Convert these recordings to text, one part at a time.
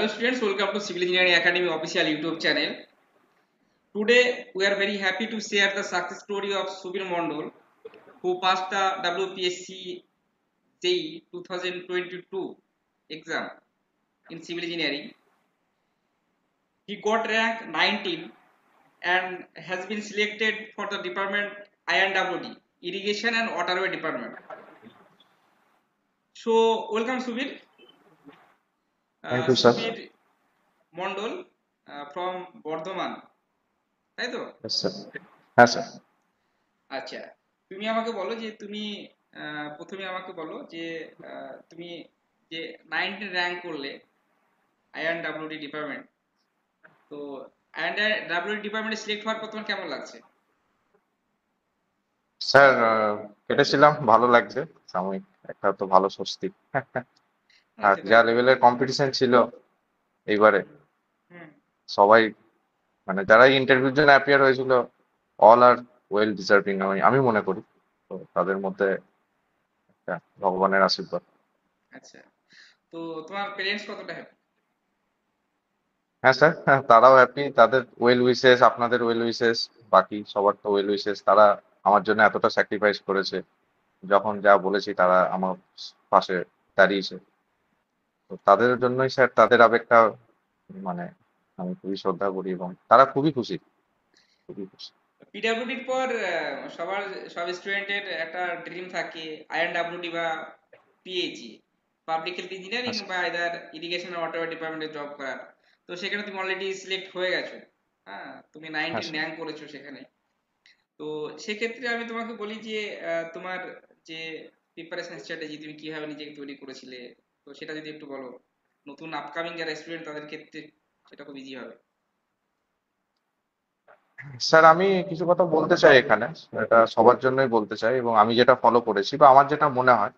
Students, welcome to Civil Engineering Academy official YouTube channel. Today we are very happy to share the success story of Subir Mondol, who passed the WPSC JEE 2022 exam in civil engineering. He got rank 19 and has been selected for the department INWD, Irrigation and Waterway Department. So welcome Subir. Thank you, sir. Subir Mondol from Bardhaman, তাই তো? Yes, sir. হ্যাঁ, sir. আচ্ছা, তুমি আমাকে বলো যে তুমি প্রথমে আমাকে বলো যে তুমি যে 19 র্যাঙ্ক করলে আইএনডব্লিউডি ডিপার্টমেন্ট, তো আইএনডব্লিউডি ডিপার্টমেন্টে সিলেক্ট হওয়ার পর তোমার কেমন লাগছে? স্যার, কেটেছিলাম, ভালো লাগছে। সাময়িক একটা তো ভালো স্বস্তি। আর সেটা যা লেভেলের কম্পিটিশন ছিল এইবারে, হুম সবাই মানে যারাই ইন্টারভিউর জন্য অ্যাপিয়ার হয়েছিল, অল আর ওয়েল ডিজার্ভিং আমি মনে করি। তো তাদের মধ্যে একটা ভগবানের আশীর্বাদ। আচ্ছা, তো তোমার পেরেন্টস কতটা হ্যাপি? হ্যাঁ স্যার, হ্যাঁ, তারাও হ্যাপি। তাদের ওয়েল উইশেস, আপনাদের ওয়েল উইশেস, বাকি সবার তো ওয়েল উইশেস। তারা আমার জন্য এতটা স্যাক্রিফাইস করেছে, যখন যা বলেছি তারা আমার পাশে দাঁড়িয়েছে। তো তাদের জন্যই স্যার, তাদের আবেগটা মানে আমি খুবই শ্রদ্ধা করি এবং তারা খুবই খুশি, খুবই খুশি। পিডব্লিউডির পর সবার সব স্টুডেন্টের একটা ড্রিম থাকে আইএনডব্লিউডি বা পিএইচই, পাবলিক হেলথ ইঞ্জিনিয়ারিং আচ্ছা, বা এদার ইরিগেশন আর ওয়াটার ডিপার্টমেন্টে জব করার। তো সেখানে তুমি অলরেডি সিলেক্ট হয়ে গেছো। হ্যাঁ, তুমি হ্যাঁ 19 স্যার। র্যাঙ্ক করেছো সেখানে। তো সেক্ষেত্রে আমি তোমাকে বলি যে তোমার যে প্রিপারেশন স্ট্র্যাটেজি তুমি কিভাবে নিজেকে তৈরি করেছিলে, তো সেটা যদি একটু বলো, নতুন আপকামিং যারা স্টুডেন্ট তাদের ক্ষেত্রে সেটা খুব ইজি হবে। স্যার, আমি কিছু কথা বলতে চাই এখানে। এটা সবার জন্যই বলতে চাই এবং আমি যেটা ফলো করেছি বা আমার যেটা মনে হয়,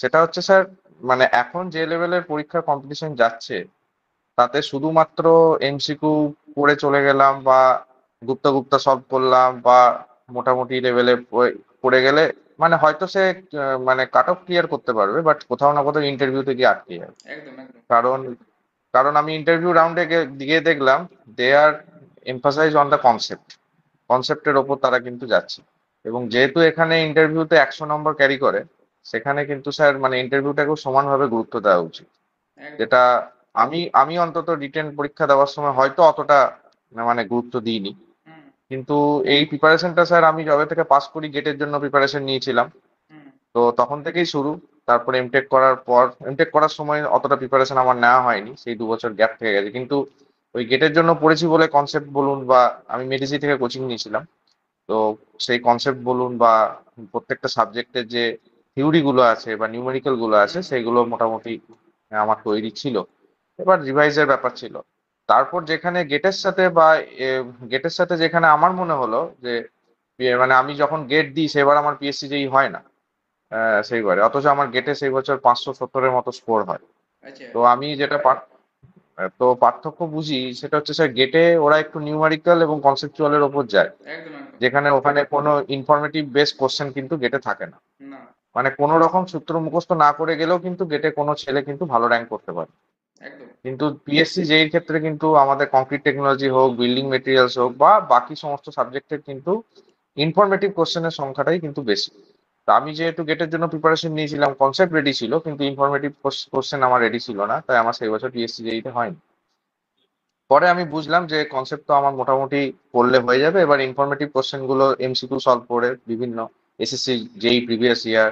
সেটা হচ্ছে স্যার, মানে এখন যে লেভেলের পরীক্ষার কম্পিটিশন যাচ্ছে, তাতে শুধুমাত্র এমসিকিউ পড়ে চলে গেলাম বা গুপ্তা গুপ্তা সলভ করলাম বা মোটামুটি লেভেলে পড়ে গেলে মানে হয়তো সে মানে কাট অফ ক্লিয়ার করতে পারবে, বাট কোথাও না কোথাও ইন্টারভিউতে গিয়ে আটকে যাবে। একদম একদম। কারণ কারণ আমি ইন্টারভিউ রাউন্ডে গিয়ে দেখলাম দে আর এমফাসাইজ অন দ্য কনসেপ্টের ওপর তারা কিন্তু যাচ্ছে। এবং যেহেতু এখানে ইন্টারভিউতে 100 নম্বর ক্যারি করে, সেখানে কিন্তু স্যার মানে ইন্টারভিউটাকেও সমানভাবে গুরুত্ব দেওয়া উচিত। একদম। যেটা আমি অন্তত রিটেন পরীক্ষা দেওয়ার সময় হয়তো অতটা মানে গুরুত্ব দিইনি। হুম কিন্তু এই প্রিপারেশনটা স্যার আমি যবে থেকে পাস করি, গেটের জন্য প্রিপারেশন নিয়েছিলাম। হুম। তো তখন থেকেই শুরু। তারপরে এমটেক করার সময় অতটা প্রিপারেশন আমার নেওয়া হয়নি, সেই 2 বছর গ্যাপ থেকে গেছে। কিন্তু ওই গেটের জন্য পড়েছি বলে কনসেপ্ট বলুন বা আমি মেডিসি থেকে কোচিং নিয়েছিলাম, তো সেই কনসেপ্ট বলুন বা প্রত্যেকটা সাবজেক্টের যে থিওরি গুলো আছে বা নিউমেরিক্যাল গুলো আছে, সেইগুলো মোটামুটি আমার তৈরি ছিল। এবার রিভাইজের ব্যাপার ছিল। তারপর যেখানে গেটের সাথে যেখানে আমার মনে হলো যে মানে আমি যখন গেট দিই সেবার আমার পিএসসি যেই হয় না, সেইবারে অথচ আমার গেটে সেই বছর 570-এর মতো স্কোর হয়। আচ্ছা। তো আমি যেটা তো পার্থক্য বুঝি সেটা হচ্ছে স্যার, গেটে ওরা একটু নিউমেরিক্যাল এবং কনসেপচুয়ালের ওপর যায়, একদম একদম। যেখানে ওখানে কোনো ইনফরমেটিভ বেস কোশ্চেন কিন্তু গেটে থাকে না। না। মানে কোনো রকম সূত্র মুখস্থ না করে গেলেও কিন্তু গেটে কোনো ছেলে কিন্তু ভালো র্যাঙ্ক করতে পারে। একদম। কিন্তু পিএসসি যেই ক্ষেত্রে কিন্তু আমাদের কংক্রিট টেকনোলজি হোক, বিল্ডিং মেটেরিয়ালস হোক বা বাকি সমস্ত সাবজেক্টের কিন্তু ইনফরমেটিভ কোশ্চেনের সংখ্যাটাই কিন্তু বেশি। তো আমি যেহেতু গেটের জন্য প্রিপারেশন নিয়েছিলাম, কনসেপ্ট রেডি ছিল কিন্তু ইনফরমেটিভ কোশ্চেন আমার রেডি ছিল না, তাই আমার সেই বছর পিএসসি যেইতে হয়নি। পরে আমি বুঝলাম যে কনসেপ্ট তো আমার মোটামুটি পড়লে হয়ে যাবে, এবার ইনফরমেটিভ কোশ্চেন গুলো এমসিকিউ সলভ করে বিভিন্ন এসএসসি যেই previous year,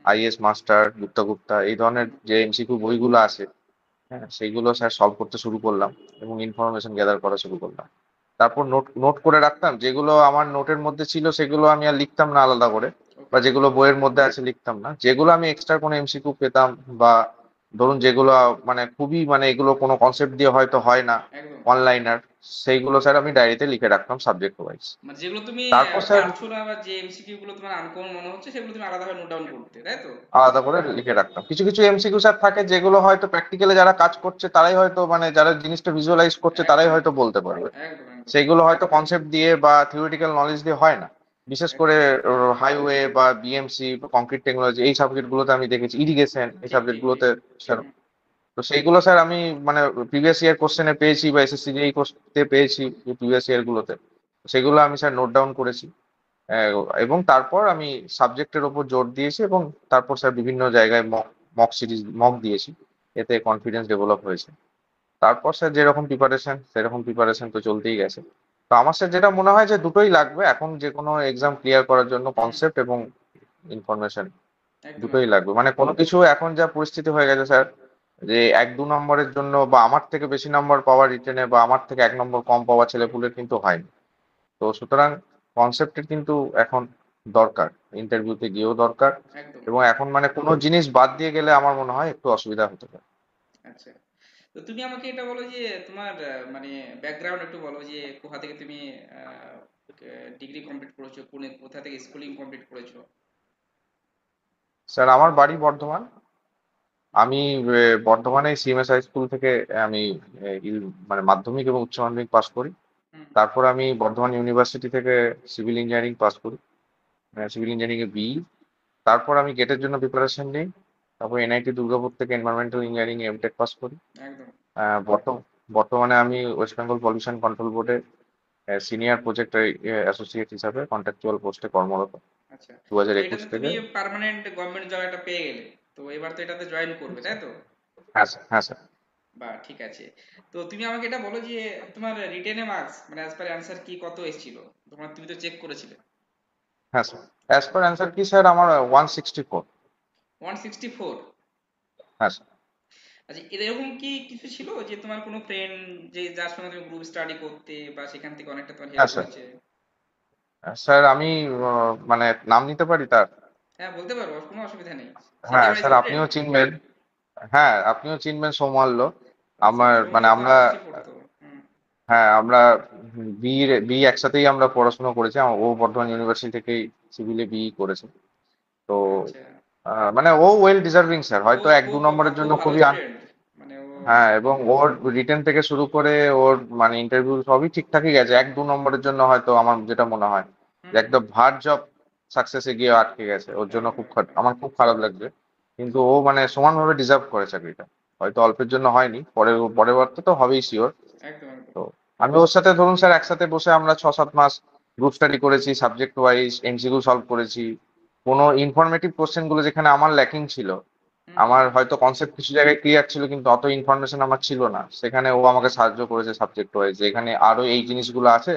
is master, Gupta Gupta এই ধরনের যে এমসিকিউ বইগুলো আছে, হ্যাঁ সেইগুলো স্যার সলভ করতে শুরু করলাম এবং ইনফরমেশন গ্যাদার করা শুরু করলাম। তারপর নোট নোট করে রাখতাম, যেগুলো আমার নোটের মধ্যে ছিল সেগুলো আমি আর লিখতাম না আলাদা করে, বা ওকে। যেগুলো বইয়ের মধ্যে আছে লিখতাম না। যেগুলো আমি এক্সট্রা কোনো এমসিকিউ পেতাম বা ধরুন যেগুলো মানে খুবই মানে এগুলো কোনো কনসেপ্ট দিয়ে হয়তো হয় না, একদম। অনলাইনার, সেইগুলো স্যার আমি ডায়েরিতে লিখে রাখতাম সাবজেক্ট ওয়াইজ। মানে যেগুলো তুমি তারপর স্যার পারছো না বা যে এমসিকিউ গুলো তোমার আনকমন মনে হচ্ছে সেগুলো তুমি আলাদাভাবে নোট ডাউন করতে, তাই তো? আলাদা করে লিখে রাখতাম। কিছু কিছু এমসিকিউ স্যার থাকে যেগুলো হয়তো প্র্যাকটিক্যালি যারা কাজ করছে তারাই হয়তো মানে যারা জিনিসটা ভিজুয়ালাইজ করছে তারাই একদম হয়তো বলতে পারবে। একদম একদম। সেইগুলো হয়তো কনসেপ্ট দিয়ে বা থিওরিটিক্যাল নলেজ দিয়ে হয় না। বিশেষ করে একদম। হাইওয়ে বা বিএমসি, কংক্রিট টেকনোলজি এই সাবজেক্ট গুলোতে আমি দেখেছি, ইরিগেশন এই ঠিক সাবজেক্ট ঠিক ঠিক। গুলোতে স্যার হুম। তো সেইগুলো স্যার আমি মানে প্রিভিয়াস ইয়ার কোশ্চেনে পেয়েছি বা এসএসসি যেই কোশ্চেনে পেয়েছি প্রিভিয়াস ইয়ার গুলোতে, সেগুলো আমি স্যার নোট ডাউন করেছি। আহ, এবং তারপর আমি সাবজেক্টের ওপর জোর দিয়েছি, এবং তারপর স্যার বিভিন্ন জায়গায় মক সিরিজ মক দিয়েছি। এতে কনফিডেন্স ডেভেলপ হয়েছে। তারপর স্যার যেরকম প্রিপারেশন সেরকম প্রিপারেশন তো চলতেই গেছে। তো আমার স্যার যেটা মনে হয় যে দুটোই লাগবে এখন যে কোনো এক্সাম ক্লিয়ার করার জন্য, হুম। কনসেপ্ট এবং ইনফরমেশন একদম দুটোই একদম। লাগবে। মানে কোনো কিছু এখন যা পরিস্থিতি হয়ে গেছে স্যার, যে 1-2 নম্বরের জন্য বা আমার থেকে বেশি নম্বর পাওয়া রিটেনে বা আমার থেকে 1 নম্বর কম পাওয়া ছেলেপুলের কিন্তু হয়নি। তো সুতরাং কনসেপ্টের কিন্তু এখন দরকার, ইন্টারভিউতে গিয়েও দরকার। একদম। এবং এখন মানে কোনো জিনিস বাদ দিয়ে গেলে আমার মনে হয় একটু অসুবিধা হতে পারে। আচ্ছা, তো তুমি আমাকে এটা বলো যে তোমার মানে ব্যাকগ্রাউন্ড একটু বলো যে কোথা থেকে তুমি ডিগ্রি কমপ্লিট করেছো, কোথা থেকে স্কুলিং কমপ্লিট করেছো। স্যার আমার বাড়ি বর্ধমান। আমি বর্ধমানে সিএমএস হাই স্কুল থেকে আমি মানে মাধ্যমিক এবং উচ্চ মাধ্যমিক পাস করি। হুম। তারপর আমি বর্ধমান ইউনিভার্সিটি থেকে সিভিল ইঞ্জিনিয়ারিং পাস করি, সিভিল ইঞ্জিনিয়ারিং এ বি। তারপর আমি গেটের জন্য প্রিপারেশন নিই। তারপর এনআইটি দুর্গাপুর থেকে এনভায়রনমেন্টাল ইঞ্জিনিয়ারিং এমটেক পাস করি। একদম। বর্তমানে আমি ওয়েস্ট বেঙ্গল পলিউশন কন্ট্রোল বোর্ডে সিনিয়র প্রজেক্ট অ্যাসোসিয়েট হিসাবে কন্ট্রাকচুয়াল পোস্টে কর্মরত আচ্ছা, দু হাজার তো একুশ এটাতে তুমি থেকে। পার্মানেন্ট গভর্নমেন্ট জব একটা পেয়ে গেলে, তো এবার তো এটাতে জয়েন করবে, তাই তো? হ্যাঁ স্যার, হ্যাঁ স্যার। বা ঠিক আছে, তো তুমি আমাকে এটা বলো যে তোমার রিটেনে মার্কস মানে অ্যাজ পার অ্যান্সার কি কত এসেছিল, তুমি তো চেক করেছিলে। হ্যাঁ স্যার, অ্যাজ পার অ্যান্সার কি স্যার আমার 164। 164? হ্যাঁ স্যার। আচ্ছা, এরকম কি কিছু ছিল যে তোমার কোনো ফ্রেন্ড যে যার সঙ্গে তুমি গ্রুপ স্টাডি করতে বা সেখান থেকে অনেকটা তোমার হেল্প হ্যাঁ স্যার। হয়েছে? স্যার আমি মানে নাম নিতে পারি তার? হ্যাঁ, বলতে পারো, কোনো অসুবিধা নেই। সে কি হ্যাঁ আমার স্যার, স্টুডেন্ট? আপনিও চিনবেন। হ্যাঁ, আপনিও চিনবেন সৌমাল্য। আচ্ছা, আমার মানে সৌম্য তো আমরা, আমার পাশে পড়তো। হুম। হ্যাঁ আমরা বি বি একসাথেই আমরা পড়াশোনা করেছি। ও বর্ধমান ইউনিভার্সিটি থেকেই সিভিলে বি করেছে। তো আচ্ছা, মানে ও ওয়েল ডিজার্ভিং স্যার, ও হয়তো এক খুব দু নম্বরের খুব জন্য ভালো খুবই স্টুডেন্ট, মানে ও। হ্যাঁ, এবং ওর রিটেন থেকে শুরু করে ওর মানে ইন্টারভিউ সবই ঠিকঠাকই গেছে। 1-2 নম্বরের জন্য হয়তো আমার যেটা মনে হয় যে হুম। একদম ভার্জ অফ সাকসেসে গিয়ে আটকে গেছে, ওর জন্য একদম খুব একদম। আমার খুব খারাপ লাগছে। কিন্তু ও মানে সমানভাবে ডিজার্ভ করে চাকরিটা। হয়তো অল্পের জন্য হয়নি, পরের বার তো হবেই শিওর। একদম একদম। তো আমি ওর সাথে ধরুন স্যার একসাথে বসে আমরা 6-7 মাস গ্রুপ স্টাডি করেছি, সাবজেক্ট ওয়াইজ এমসিকিউ সলভ করেছি। কোনো ইনফরমেটিভ কোশ্চেন গুলো যেখানে আমার ল্যাকিং ছিল, হুম হুম। আমার হয়তো কনসেপ্ট কিছু জায়গায় ক্লিয়ার ছিল কিন্তু অত ইনফরমেশন আমার ছিল না, সেখানে ও আমাকে সাহায্য করেছে সাবজেক্ট ওয়াইজ, যে এখানে আরো এই জিনিসগুলো আছে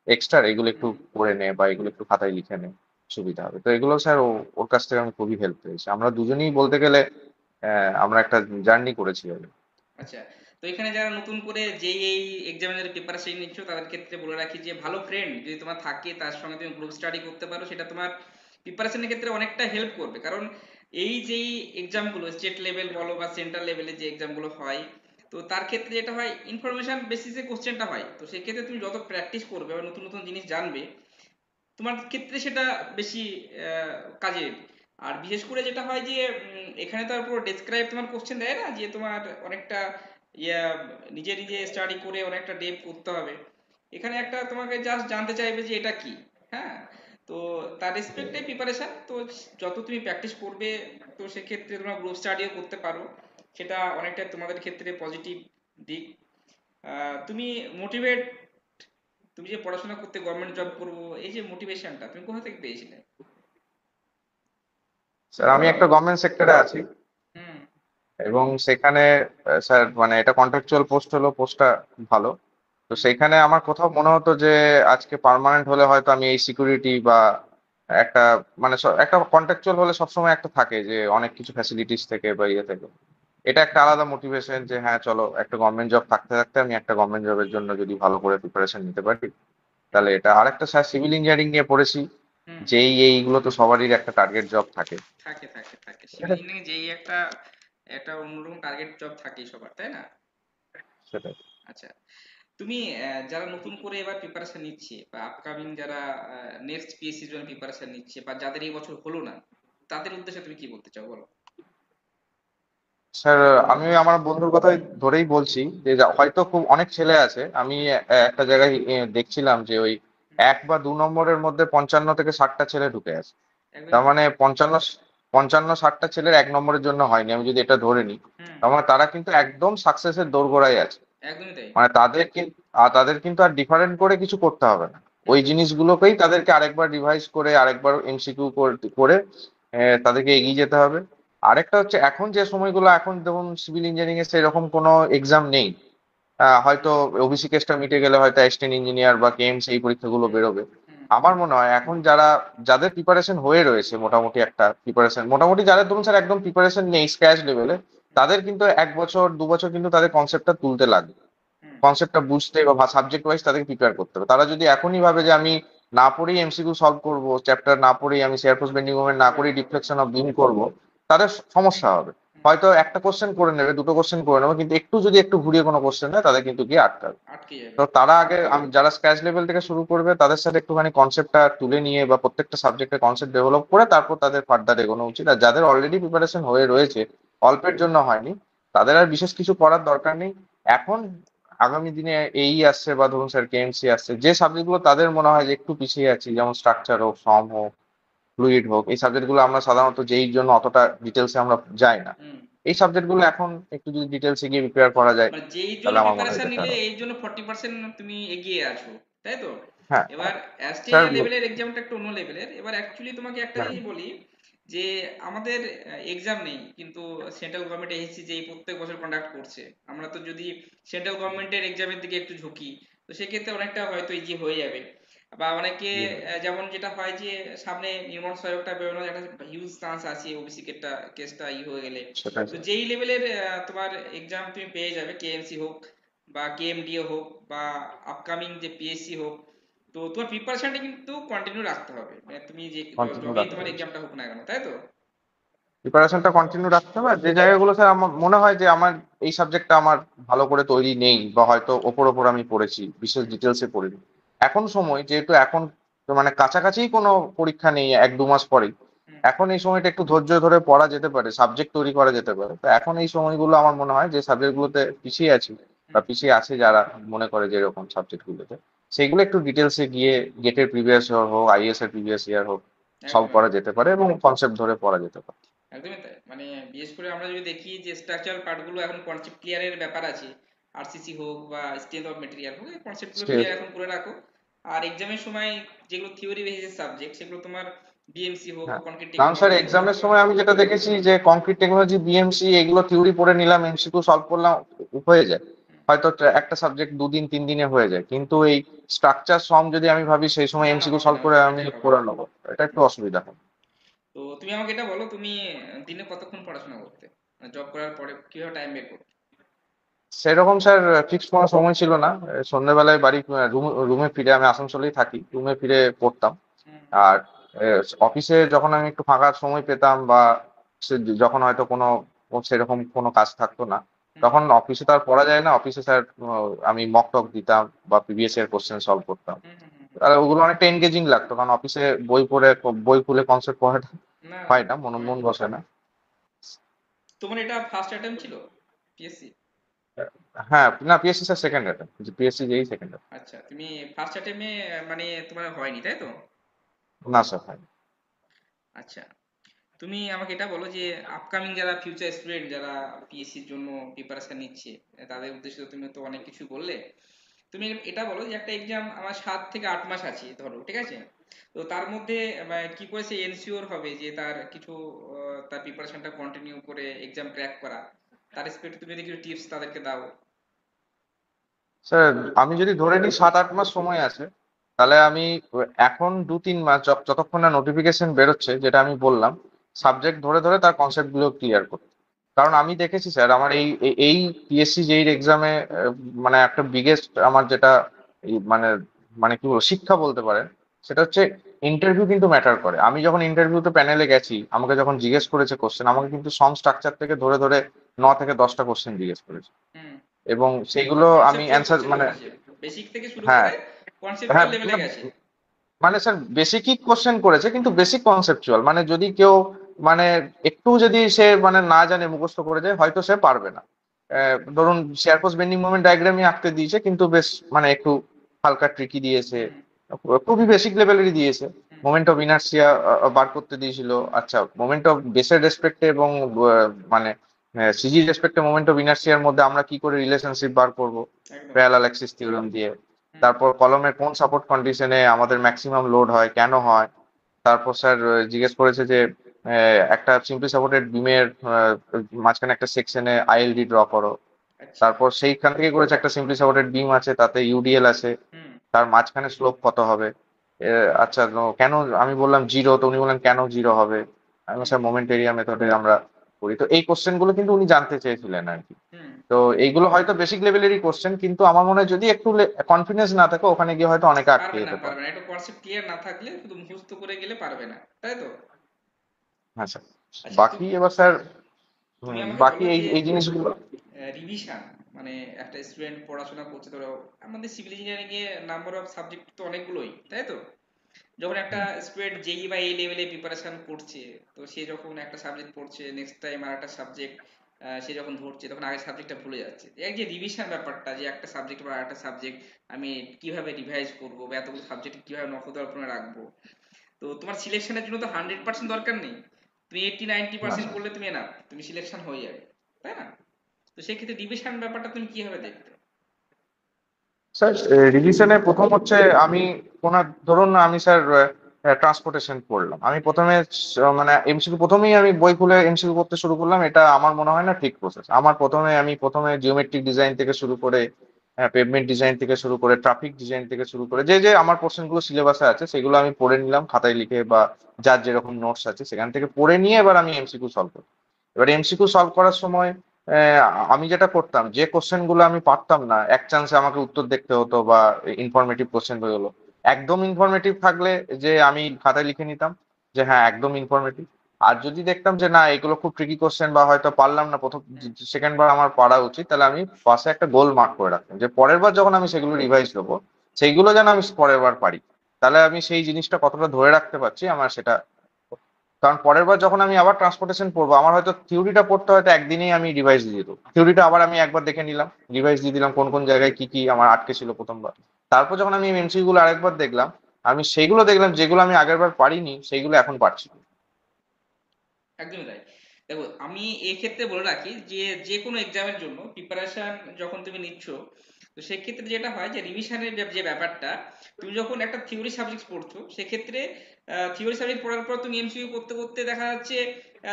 এক্সট্রা, এগুলো একটু হুম। করে নে বা এগুলো একটু খাতায় লিখে নে, সুবিধা হবে। তো এগুলো স্যার ওর কাছ থেকে আমি খুবই হেল্প পেয়েছি। আমরা দুজনেই বলতে গেলে আমরা একটা জার্নি করেছি আর কি। আচ্ছা, তো এখানে যারা নতুন করে যেই এই এক্সামিনের প্রিপারেশন নিচ্ছ তাদের ক্ষেত্রে বলে রাখি যে ভালো ফ্রেন্ড যদি তোমার থাকে তার সঙ্গে তুমি গ্রুপ স্টাডি করতে পারো, সেটা তোমার প্রিপারেশনের ক্ষেত্রে অনেকটা হেল্প করবে। কারণ এই যেই এক্সামগুলো স্টেট লেভেল বলো বা সেন্ট্রাল লেভেলে যে এক্সামগুলো হয়, তো তার ক্ষেত্রে যেটা হয় ইনফরমেশন বেসিসে কোশ্চেনটা হয়, তো সেক্ষেত্রে তুমি যত প্র্যাকটিস করবে বা নতুন নতুন জিনিস জানবে তোমার ক্ষেত্রে সেটা বেশি কাজে। আর বিশেষ করে যেটা হয় যে এখানে তো আর পুরো ডেসক্রাইব তোমার কোশ্চেন দেয় না যে তোমার অনেকটা ইয়া নিজে নিজে স্টাডি করে অনেকটা ডেপ করতে হবে। এখানে একটা তোমাকে জাস্ট জানতে চাইবে যে এটা কি। হ্যাঁ, তো তার রেসপেক্টে প্রিপারেশন তো যত তুমি প্র্যাকটিস করবে, তো সেক্ষেত্রে তোমরা গ্রুপ স্টাডিও করতে পারো, সেটা অনেকটা তোমাদের ক্ষেত্রে পজিটিভ দিক। তুমি মোটিভেট, তুমি যে পড়াশোনা করতে গভর্নমেন্ট জব করবো এই যে মোটিভেশনটা তুমি কোথা থেকে পেয়েছিলে? স্যার আমি একটা গভর্নমেন্ট সেক্টরে আছি, হুম। এবং সেখানে স্যার মানে এটা কন্ট্রাকচুয়াল পোস্ট হলো, পোস্টটা ভালো। তো হুম। সেইখানে আমার কোথাও মনে হতো যে আজকে পার্মানেন্ট হলে হয়তো আমি এই সিকিউরিটি বা একটা মানে একটা কন্ট্রাকচুয়াল হলে সবসময় একটা থাকে যে অনেক কিছু ফ্যাসিলিটিস থেকে বা ইয়ে থেকে, এটা একটা আলাদা মোটিভেশন যে হ্যাঁ চলো একটা গভর্নমেন্ট জব থাকতে থাকতে আমি একটা গভর্নমেন্ট জবের জন্য যদি ভালো করে প্রিপারেশন নিতে পারি হুম। তাহলে এটা। আরেকটা স্যার সিভিল ইঞ্জিনিয়ারিং নিয়ে পড়েছি, হুম। যেই এইগুলো তো সবারই একটা টার্গেট জব থাকে। থাকে থাকে থাকে, সিভিল ইঞ্জিনিয়ারিং যেই একটা একটা অন্যরকম টার্গেট জব থাকেই সবার, তাই না? সেটাই। আচ্ছা, তুমি যারা নতুন করে এবার প্রিপারেশন নিচ্ছে বা আপকামিং যারা নেক্সট পিএসসির জন্য প্রিপারেশন নিচ্ছে বা যাদের এই বছর হলো না, তাদের উদ্দেশ্যে তুমি কি বলতে চাও বলো? স্যার আমি আমার বন্ধুর কথাই ধরেই বলছি যে হয়তো খুব অনেক ছেলে আছে, আমি একটা জায়গায় দেখছিলাম যে ওই হুম। 1 বা 2 নম্বরের মধ্যে 55 থেকে 60টা ছেলে ঢুকে আছে। একদমই তার ঠিক। মানে 55 55-60টা ছেলের 1 নম্বরের জন্য হয়নি, আমি যদি এটা ধরে নিই, হুম, তার মানে তারা কিন্তু একদম সাকসেসের দোরগোড়ায় আছে। একদমই তাই। মানে তাদের কিন্তু আর ডিফারেন্ট করে কিছু করতে হবে না। হুম, ওই জিনিসগুলোকেই তাদেরকে আরেকবার রিভাইজ করে, আরেকবার এমসিকিউ করে তাদেরকে এগিয়ে যেতে হবে। আরেকটা হচ্ছে, এখন যে সময়গুলো, এখন দেখুন সিভিল ইঞ্জিনিয়ারিং এর সেরকম কোনো এক্সাম নেই। হয়তো ওবিসি কেসটা মিটে গেলে হয়তো অ্যাসিস্ট্যান্ট ইঞ্জিনিয়ার বা কেএমসি এই পরীক্ষাগুলো হুম, বেরোবে। হুম, আমার মনে হয় এখন যাদের প্রিপারেশন হয়ে রয়েছে, মোটামুটি একটা প্রিপারেশন, মোটামুটি যাদের ধরুন স্যার একদম প্রিপারেশন নেই স্ক্র্যাচ লেভেলে, হুম, তাদের কিন্তু 1 বছর 2 বছর কিন্তু তাদের কনসেপ্টটা তুলতে লাগবে। হুম, কনসেপ্টটা বুঝতে বা সাবজেক্ট ওয়াইজ তাদেরকে প্রিপেয়ার করতে হবে। তারা যদি এখনই ভাবে যে আমি না পড়েই এমসিকিউ সলভ করবো, চ্যাপ্টার না পড়েই আমি শেয়ার ফোর্স বেন্ডিং মুভমেন্ট না করেই ডিফ্লেকশন অফ বিম করবো, তাদের সমস্যা হবে। হুম, হয়তো একটা কোশ্চেন করে নেবে, দুটো কোশ্চেন করে নেবে, কিন্তু একটু ঘুরিয়ে কোনো কোশ্চেন নেয়, তাদের কিন্তু গিয়ে আটকাবে। আটকে যাবে। তো তারা আগে, যারা স্ক্র্যাচ লেভেল থেকে শুরু করবে তাদের সাথে একটুখানি কনসেপ্টটা তুলে নিয়ে বা প্রত্যেকটা সাবজেক্টের কনসেপ্ট ডেভেলপ করে তারপর তাদের ফার্দার এগোনো উচিত। আর যাদের অলরেডি প্রিপারেশন হয়ে রয়েছে, অল্পের জন্য হয়নি, তাদের আর বিশেষ কিছু করার দরকার নেই। এখন আগামী দিনে এই আসছে বা ধরুন স্যার কেএমসি আসছে, যে সাবজেক্টগুলো তাদের মনে হয় যে একটু পিছিয়ে আছি, যেমন স্ট্রাকচার হোক, ফর্ম হোক, ফ্লুইড হোক, এই সাবজেক্টগুলো আমরা সাধারণত যেই জন্য অতটা ডিটেলসে আমরা যাই না, হুম, এই সাবজেক্টগুলো এখন একটু যদি ডিটেলসে গিয়ে প্রিপেয়ার করা যায়, মানে যেই জন্য তাহলে আমার মনে হয় প্রিপারেশন বেটার নিলে হবে। এই জন্য 40% তুমি এগিয়ে আছো, তাই তো? হ্যাঁ এবার স্যার। অ্যাস্টে লেভেলের এক্সামটা একটু অন্য লেভেলের। এবার অ্যাকচুয়ালি তোমাকে একটা হ্যাঁ জিনিস বলি, যে আমাদের এক্সাম নেই কিন্তু সেন্ট্রাল গভর্নমেন্ট এসেসি যে প্রত্যেক বছর কন্ডাক্ট করছে। আমরা তো যদি সেন্ট্রাল গভর্নমেন্টের এক্সামের দিকে একটু ঝুঁকি, তো সেক্ষেত্রে অনেকটা হয়তো ইজি হয়ে যাবে। বা অনেকে যেমন যেটা হয় যে সামনে নির্মল সহায়কটা বেরোনোর একটা হিউজ চান্স আছে ওবিসি কেসটা হয়ে গেলে। সেটাই তো স্যার। যেই লেভেলের তোমার এক্সাম তুমি পেয়ে যাবে, কেএমসি হোক বা কেএমডিও হোক বা আপকামিং যে পিএসসি হোক, তো তোমার প্রিপারেশনটা কিন্তু কন্টিনিউ রাখতে হবে। মানে তুমি যে কন্টিনিউ যবেই রাখতে তোমার হবে, এক্সামটা হোক না কেন, তাই তো? প্রিপারেশনটা কন্টিনিউ রাখতে হবে। আর যে জায়গাগুলো স্যার আমার মনে হয় যে আমার এই সাবজেক্টটা আমার ভালো করে তৈরি নেই, বা হয়তো ওপর ওপর আমি পড়েছি, বিশেষ ডিটেলসে পড়িনি, এখন সময় যেহেতু এখন তো মানে কাছাকাছি কোনো পরীক্ষা নেই 1-2 মাস পরেই, হুম, এখন এই সময়টা একটু ধৈর্য ধরে পড়া যেতে পারে, সাবজেক্ট তৈরি করা যেতে পারে। তো এখন এই সময়গুলো আমার মনে হয় যে সাবজেক্টগুলোতে পিছিয়ে আছি বা হুম, পিছিয়ে আছে যারা মনে করে যে এরকম সাবজেক্টগুলোতে, সেগুলো একটু ডিটেলসে গিয়ে গেটের প্রিভিয়াস ইয়ার হোক, আইএস এর প্রিভিয়াস ইয়ার হোক, সলভ একদম করা একদম যেতে পারে এবং কনসেপ্ট ধরে পড়া যেতে পারে। একদমই তাই। মানে বিশেষ করে আমরা যদি দেখি যে স্ট্রাকচারাল পার্টগুলো এখন কনসেপ্ট ক্লিয়ারের ব্যাপার আছে, আরসিসি হোক বা স্ট্রেংথ অফ মেটেরিয়াল হোক, এই কনসেপ্টগুলো ক্লিয়ার এখন করে রাখো। আর এক্সামের সময় যেগুলো থিওরি বেসিস সাবজেক্ট, সেগুলো তোমার বিএমসি হোক, হ্যাঁ, কনক্রিট কারণ স্যার টেকনোলজি হোক। এক্সামের সময় আমি যেটা দেখেছি যে কংক্রিট টেকনোলজি, বিএমসি, এগুলো থিওরি পড়ে নিলাম, এমসিকিউ সলভ করলাম, হয়ে যায়। হয়তো একটা সাবজেক্ট 2-3 দিনে হয়ে যায়, কিন্তু এই স্ট্রাকচার সম যদি আমি ভাবি সেই সময় না না, এমসিকিউ হবে সলভ না, ওই করে আমি সময়টাই হবে করে না। নেবো, এটা একটু হুম। অসুবিধা হয়। তো তুমি আমাকে এটা বলো, তুমি দিনে কতক্ষণ পড়াশোনা করতে, জব করার পরে কিভাবে টাইম বের করতে? সেরকম স্যার ফিক্সড কোনো সময় ছিল না। সন্ধ্যেবেলায় বাড়ি রুমে ফিরে, আমি আসানসোলেই থাকি, রুমে ফিরে পড়তাম। হুম, আর অফিসে যখন আমি একটু ফাঁকা সময় পেতাম বা যখন হয়তো সেরকম কোনো কাজ থাকতো না, হুম, তখন অফিসে তো আর পড়া যায় না, অফিসে স্যার আমি মক টক দিতাম বা প্রিভিয়াস ইয়ার কোশ্চেন সলভ করতাম। হুম, হুম, হুম, হুম। আর ওগুলো অনেকটা এনগেজিং লাগতো, কারণ অফিসে বই খুলে কনসেপ্ট পড়াটা না, হয় না, হয় মন না। বসে না। তোমার এটা ফার্স্ট অ্যাটেম্প ছিল পিএসসি? হ্যাঁ, না PSC sir second attempt, PSC যেই সেকেন্ড অ্যাটেম্প। আচ্ছা, তুমি ফার্স্ট অ্যাটেম্পে মানে তোমার হয়নি, তাই তো? না স্যার হয়। আচ্ছা, তুমি আমাকে এটা বলো যে আপকামিং যারা ফিউচার স্টুডেন্ট যারা পিএসসির জন্য প্রিপারেশন নিচ্ছে, তাদের উদ্দেশ্যে তো তুমি তো অনেক কিছু বললে। তুমি এটা বলো যে একটা এক্সাম আমার 7 থেকে 8 মাস আছে ধরো, ঠিক আছে? তো তার মধ্যে কি করে সে এনশিওর হবে যে তার কিছু তার প্রিপারেশনটা কন্টিনিউ করে এক্সাম ক্র্যাক করা, তার রেসপেক্টে তুমি যদি কিছু টিপস তাদেরকে দাও। স্যার আমি যদি ধরে নিই 7-8 মাস সময় আছে, তাহলে আমি এখন 2-3 মাস যতক্ষণ না নোটিফিকেশন বেরোচ্ছে, যেটা আমি বললাম, হুম, সাবজেক্ট ধরে ধরে তার কনসেপ্ট গুলো ক্লিয়ার করতে। কারণ আমি দেখেছি স্যার আমার এই পিএসসি যেই এক্সামে মানে একটা বিগেস্ট আমার যেটা মানে মানে কি বলবো শিক্ষা বলতে পারেন, সেটা হচ্ছে ইন্টারভিউ কিন্তু ম্যাটার করে। আমি যখন ইন্টারভিউতে প্যানেলে গেছি, আমাকে যখন জিজ্ঞেস করেছে কোশ্চেন, আমাকে কিন্তু সম স্ট্রাকচার থেকে ধরে ধরে 9 থেকে 10টা কোশ্চেন জিজ্ঞেস করেছে, হুম। এবং তোমার সেগুলো আমি কনসেপচুয়াল অ্যান্সার কোশ্চেন মানে করেছে, বেসিক থেকে শুরু হ্যাঁ করে হ্যাঁ কনসেপচুয়াল লেভেলে মানে গেছে। মানে স্যার বেসিকই কোশ্চেন করেছে, কিন্তু বেসিক কনসেপচুয়াল, মানে যদি কেউ মানে একটু যদি সে মানে না জানে, মুখস্থ করে যায়, হয়তো সে পারবে না। ধরুন শেয়ার ফোর্স বেন্ডিং মোমেন্ট ডায়াগ্রামই আঁকতে দিয়েছে, কিন্তু বেশ মানে একটু হালকা ট্রিকি দিয়েছে, হুম, খুবই বেসিক লেভেলেরই দিয়েছে। মোমেন্ট অফ ইনার্সিয়া বার করতে দিয়েছিল। আচ্ছা, মোমেন্ট অফ বেসের রেসপেক্টে এবং মানে সিজি রেসপেক্টে মোমেন্ট অফ ইনার্সিয়ার মধ্যে আমরা কি করে রিলেশনশিপ বার করব একদম। প্যারালাল অ্যাক্সিস থিওরেম দিয়ে। হুম। তারপর কলমের কোন সাপোর্ট কন্ডিশনে আমাদের ম্যাক্সিমাম লোড হয়, কেন হয়। তারপর স্যার জিজ্ঞেস করেছে যে একটা সিম্পলি সাপোর্টেড বিমের মাঝখানে একটা সেকশনে আইএলডি ড্র করো। আচ্ছা। তারপর সেইখান থেকে করেছে একটা সিম্পলি সাপোর্টেড বিম আছে, তাতে ইউডিএল আছে, হুম। তার মাঝখানে স্লোপ কত হবে। আচ্ছা, তো কেন আমি বললাম জিরো, তো উনি বললেন কেন জিরো হবে। আমি হুম। স্যার মোমেন্ট এরিয়া মেথডে আমরা করি। তো এই কোশ্চেন গুলো কিন্তু উনি জানতে চেয়েছিলেন আর কি। হুম। তো এইগুলো হয়তো বেসিক লেভেলেরই কোশ্চেন, কিন্তু আমার মনে হয় যদি একটু কনফিডেন্স না থাকে ওখানে গিয়ে হয়তো অনেকে আটকে পারবে না, যেতে পারে। পারবে না, একটু কনসেপ্ট ক্লিয়ার না থাকলে শুধু মুখস্থ করে গেলে পারবে না, তাই তো? হ্যাঁ স্যার। আচ্ছা, বাকি এবার স্যার, তুমি আমাকে বাকি বলো এই যে এই জিনিসগুলো। রিভিশন, মানে একটা স্টুডেন্ট পড়াশোনা করছে, ধরো আমাদের civil engineering A number of subject তো অনেকগুলোই, তাই তো? যখন একটা স্টুডেন্ট জেই বা এই লেভেলে প্রিপারেশন করছে, তো সে যখন একটা সাবজেক্ট পড়ছে, নেক্সট টাইম আর একটা সাবজেক্ট সে যখন ধরছে, তখন আগের সাবজেক্টটা ভুলে যাচ্ছে। এই যে রিভিশন ব্যাপারটা, যে একটা সাবজেক্ট বা একটা সাবজেক্ট আমি কিভাবে রিভাইজ করবো, বা এতগুলো সাবজেক্ট কিভাবে নখদর্পণে রাখবো। তো তোমার সিলেকশনের জন্য তো 100% দরকার নেই, তুমি 80-90% করলে তুমি না, তুমি সিলেকশন হয়ে যাবে, তাই না? তো সেক্ষেত্রে রিভিশন ব্যাপারটা তুমি কিভাবে দেখতে? স্যার রিভিশনে প্রথম হচ্ছে আমি ধরুন আমি স্যার ট্রান্সপোর্টেশন পড়লাম, আমি হুম। প্রথমে মানে এমসিকিউ প্রথমেই আমি বই খুলে এমসিকিউ করতে শুরু করলাম, এটা আমার মনে হয় না ঠিক প্রসেস। আমার প্রথমে জিওমেট্রিক ডিজাইন থেকে শুরু করে পেভমেন্ট ডিজাইন থেকে শুরু করে ট্রাফিক ডিজাইন থেকে শুরু করে যে যে আমার পোর্শন গুলো সিলেবাসে আছে সেগুলো আমি পড়ে নিলাম খাতায় লিখে, বা যার যেরকম নোটস আছে সেখান থেকে পড়ে নিয়ে এবার আমি এমসিকিউ সলভ করি। এবার এমসিকিউ সলভ করার সময় আহ, আমি যেটা করতাম, যে কোশ্চেন গুলো আমি পারতাম না এক চান্সে আমাকে উত্তর দেখতে হতো, বা ইনফরমেটিভ কোশ্চেন হলো, একদম ইনফরমেটিভ থাকলে যে আমি খাতায় লিখে নিতাম যে হ্যাঁ একদম ইনফরমেটিভ। আর যদি দেখতাম যে না এগুলো খুব ট্রিকি কোশ্চেন বা হয়তো পারলাম না প্রথম হুম। সেকেন্ড বার আমার পারা উচিত, তাহলে আমি পাশে একটা গোল মার্ক করে রাখতাম যে পরের বার যখন আমি সেগুলো রিভাইজ দেবো সেইগুলো যেন আমি পরের বার পারি। তাহলে আমি সেই জিনিসটা কতটা ধরে রাখতে পারছি আমার সেটা। কারণ পরের বার যখন আমি আবার ট্রান্সপোর্টেশন পড়বো, আমার হয়তো থিওরিটা পড়তে হয়তো একদিনেই আমি রিভাইজ দিয়ে দেবো, থিওরিটা আবার আমি একবার দেখে নিলাম, রিভাইজ দিয়ে দিলাম কোন কোন জায়গায় কি কি আমার আটকে ছিল প্রথমবার। তারপর যখন আমি এমসিকিউ গুলো আরেকবার দেখলাম, আমি সেইগুলো দেখলাম যেগুলো আমি আগের বার পারিনি সেইগুলো এখন পারছি। একদমই তাই। দেখো, আমি এক্ষেত্রে বলে রাখি যে যে কোনো এক্সামের জন্য প্রিপারেশন যখন তুমি নিচ্ছ, তো সেক্ষেত্রে যেটা হয় যে রিভিশনের যে ব্যাপারটা, তুমি যখন একটা থিওরি সাবজেক্ট পড়ছো, সেক্ষেত্রে থিওরি সাবজেক্ট পড়ার পর তুমি এমসিকিউ করতে করতে দেখা যাচ্ছে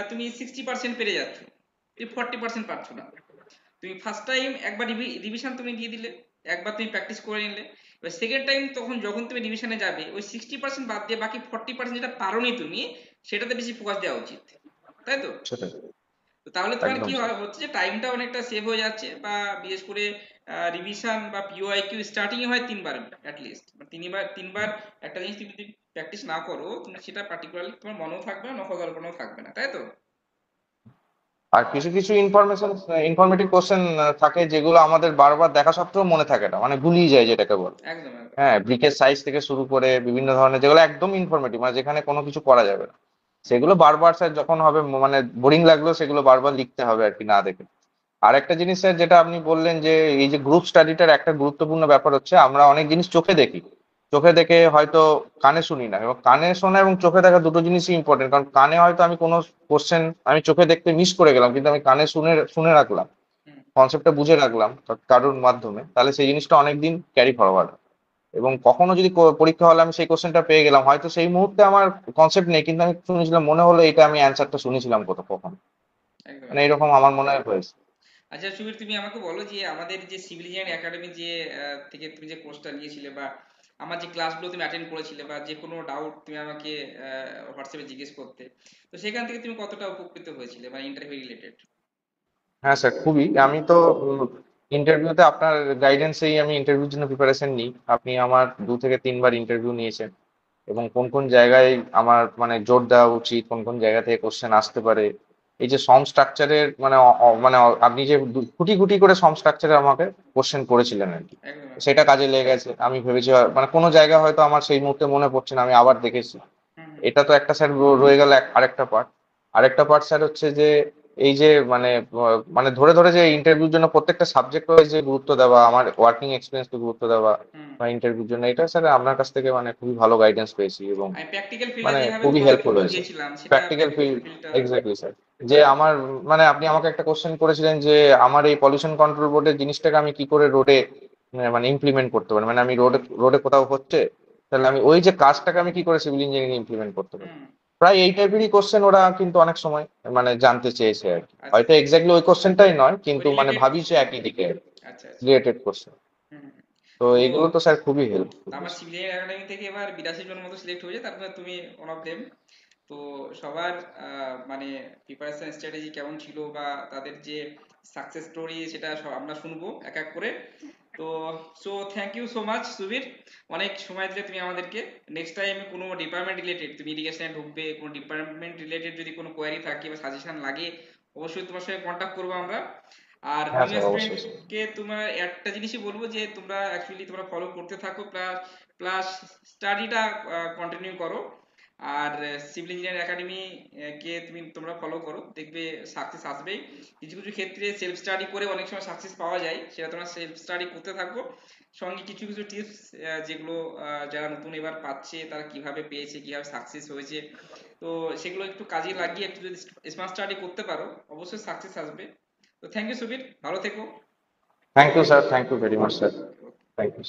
তুমি 60% পেরে যাচ্ছ, তুমি 40% পারছো না। তুমি ফার্স্ট টাইম একবার রিভিশন তুমি দিয়ে দিলে, একবার তুমি প্র্যাকটিস করে নিলে, এবার সেকেন্ড টাইম তখন যখন তুমি রিভিশনে যাবে, ওই 60% বাদ দিয়ে বাকি 40% যেটা পারোনি তুমি, সেটাতে বেশি ফোকাস দেওয়া উচিত, তাই তো? সেটাই। তো তাহলে তোমার একদম কি স্যার। হয় হচ্ছে যে টাইমটা অনেকটা সেভ হয়ে যাচ্ছে, বা বিশেষ করে রিভিশন বা পিওআইকিউ স্টার্টিং এ হয় তিনবার অ্যাটলিস্ট, তিনবার একটা জিনিস তুমি যদি প্র্যাকটিস না করো, তুমি সেটা পার্টিকুলারলি তোমার মনেও থাকবে না, নখদর্পণেও থাকবে না, তাই তো? আর কিছু কিছু ইনফরমেটিভ কোশ্চেন থাকে যেগুলো আমাদের বারবার দেখা সত্ত্বেও মনে থাকে না, মানে গুলিয়ে যায় যেটাকে বলে। একদম, একদম। হ্যাঁ, ব্রিকের সাইজ থেকে শুরু করে বিভিন্ন ধরনের যেগুলো একদম ইনফরমেটিভ, মানে যেখানে কোনো কিছু করা যাবে না, সেগুলো বারবার স্যার যখন হবে মানে বোরিং লাগলেও সেগুলো বারবার লিখতে হবে আর কি না দেখে। আর একটা জিনিস স্যার যেটা আপনি বললেন যে এই যে গ্রুপ স্টাডিটার একটা গুরুত্বপূর্ণ ব্যাপার হচ্ছে আমরা অনেক জিনিস চোখে দেখি, চোখে দেখে হয়তো কানে শুনি না, এবং কানে শোনা এবং চোখে দেখা দুটো জিনিসই ইম্পর্টেন্ট। কারণ কানে হয়তো আমি কোনো কোশ্চেন আমি চোখে দেখতে মিস করে গেলাম, কিন্তু আমি কানে শুনে শুনে রাখলাম, হুম। কনসেপ্টটা বুঝে রাখলাম কারোর মাধ্যমে, তাহলে সেই জিনিসটা অনেকদিন ক্যারি ফরওয়ার্ড। এবং কখনো যদি পরীক্ষা হলে আমি সেই কোশ্চেনটা পেয়ে গেলাম, হয়তো সেই মুহূর্তে আমার কনসেপ্ট নেই কিন্তু আমি শুনেছিলাম, মনে হলো এটা আমি অ্যান্সারটা শুনেছিলাম কখন। একদম, মানে একদম। এরকম আমার মনে হয় হয়েছে। আচ্ছা সুবীর, তুমি আমাকে বলো যে আমাদের যে সিভিল ইঞ্জিনিয়ারিং একাডেমি যে থেকে তুমি যে কোর্সটা নিয়েছিলে, বা আমার যে ক্লাসগুলো তুমি অ্যাটেন্ড করেছিলে, বা যে কোনো ডাউট তুমি আমাকে হোয়াটসঅ্যাপে জিজ্ঞেস করতে, তো সেখান থেকে তুমি কতটা উপকৃত হয়েছিলে, মানে ইন্টারভিউ রিলেটেড? হ্যাঁ স্যার, খুবই। আমি তো ইন্টারভিউতে আপনার গাইডেন্সেই আমি ইন্টারভিউর জন্য প্রিপারেশন নিই। আপনি আমার 2 থেকে 3 বার ইন্টারভিউ নিয়েছেন, এবং কোন কোন জায়গায় আমার মানে জোর দেওয়া উচিত, কোন কোন জায়গা থেকে কোশ্চেন আসতে পারে, এই যে সম স্ট্রাকচারের মানে আপনি যে খুঁটি খুঁটি করে সম স্ট্রাকচারে আমাকে কোশ্চেন করেছিলেন আর কি, একদম, একদম। সেটা কাজে লেগে গেছে। আমি ভেবেছি মানে কোনো জায়গা হয়তো আমার সেই মুহূর্তে মনে পড়ছে না, আমি আবার দেখেছি। হুম, হুম। এটা তো একটা স্যার রয়ে গেল আরেকটা পার্ট। আরেকটা পার্ট স্যার হচ্ছে যে এই যে মানে ধরে ধরে যে ইন্টারভিউর জন্য প্রত্যেকটা সাবজেক্ট ওয়াইজ যে গুরুত্ব দেওয়া, আমার ওয়ার্কিং এক্সপিরিয়েন্সকে গুরুত্ব দেওয়া হুম। বা ইন্টারভিউর জন্য, এটা স্যার আপনার কাছ থেকে মানে খুবই ভালো গাইডেন্স পেয়েছি এবং আমি প্র্যাকটিক্যাল ফিল্ডে মানে যেভাবে খুবই তোমাদের হেল্পফুল হয়েছে। বুঝিয়েছিলাম সেটা প্র্যাকটিক্যাল প্র্যাকটিক্যাল ফিল্ড, ফিল্ডটা। Exactly sir. যে আমার মানে আপনি আমাকে একটা কোশ্চেন করেছিলেন যে আমার এই পলিউশন কন্ট্রোল বোর্ডের জিনিসটাকে আমি কি করে রোডে মানে ইমপ্লিমেন্ট করতে পারি, মানে আমি রোডে রোডে কোথাও হচ্ছে, তাহলে আমি ওই যে কাজটাকে আমি কি করে সিভিল ইঞ্জিনিয়ারিং ইমপ্লিমেন্ট করতে পারি। হুম। প্রায় এই টাইপেরই কোশ্চেন ওরা কিন্তু অনেক সময় মানে জানতে চেয়েছে আর কি, আচ্ছা হয়তো আচ্ছা। এক্স্যাক্টলি ওই কোশ্চেনটাই নয় ওই কিন্তু মানে রিলেটেড ভাবিছে কোশ্চেন। একই দিকে, আচ্ছা আচ্ছা। Related question. হুম হুম। তো তো এগুলো তো স্যার খুবই হেল্পফুল। আমার সিভিল একাডেমি থেকে এবার 82 জন মতো সিলেক্ট হয়েছে, তার মধ্যে তুমি ওয়ান অফ দেম। তো সবার মানে প্রিপারেশন স্ট্র্যাটেজি কেমন ছিল বা তাদের যে সাকসেস স্টোরি সেটা সব আমরা শুনবো এক এক করে। তো so thank you so much Subir, অনেক সময় দিলে তুমি আমাদেরকে। নেক্সট টাইম কোনো ডিপার্টমেন্ট রিলেটেড, তুমি ইরিগেশনে ঢুকবে, কোনো ডিপার্টমেন্ট রিলেটেড যদি কোনো কোয়ারি থাকে বা সাজেশন লাগে, অবশ্যই তোমার সঙ্গে কন্ট্যাক্ট করবো আমরা। আর হ্যাঁ নিউ স্যার, অবশ্যই স্যার। স্টুডেন্টকে তোমার একটা জিনিসই বলবো যে তোমরা অ্যাকচুয়ালি তোমরা ফলো করতে থাকো, প্লাস প্লাস স্টাডিটা কন্টিনিউ করো। আর সিভিল ইঞ্জিনিয়ারিং একাডেমি কে তোমরা ফলো করো, দেখবে সাকসেস আসবেই। কিছু কিছু ক্ষেত্রে সেলফ স্টাডি করে অনেক সময় সাকসেস পাওয়া যায়, সেটা তোমরা সেলফ স্টাডি করতে থাকো। সঙ্গে কিছু কিছু টিপস যেগুলো যারা নতুন এবার পাচ্ছে তারা কিভাবে পেয়েছে, কিভাবে সাকসেস হয়েছে, তো সেগুলো একটু কাজে লাগিয়ে একটু যদি স্মার্ট স্টাডি করতে পারো, অবশ্যই সাকসেস আসবে। তো থ্যাংক ইউ সুবীর, ভালো থেকো। Thank you sir, thank you very much sir. Okay okay. Thank you.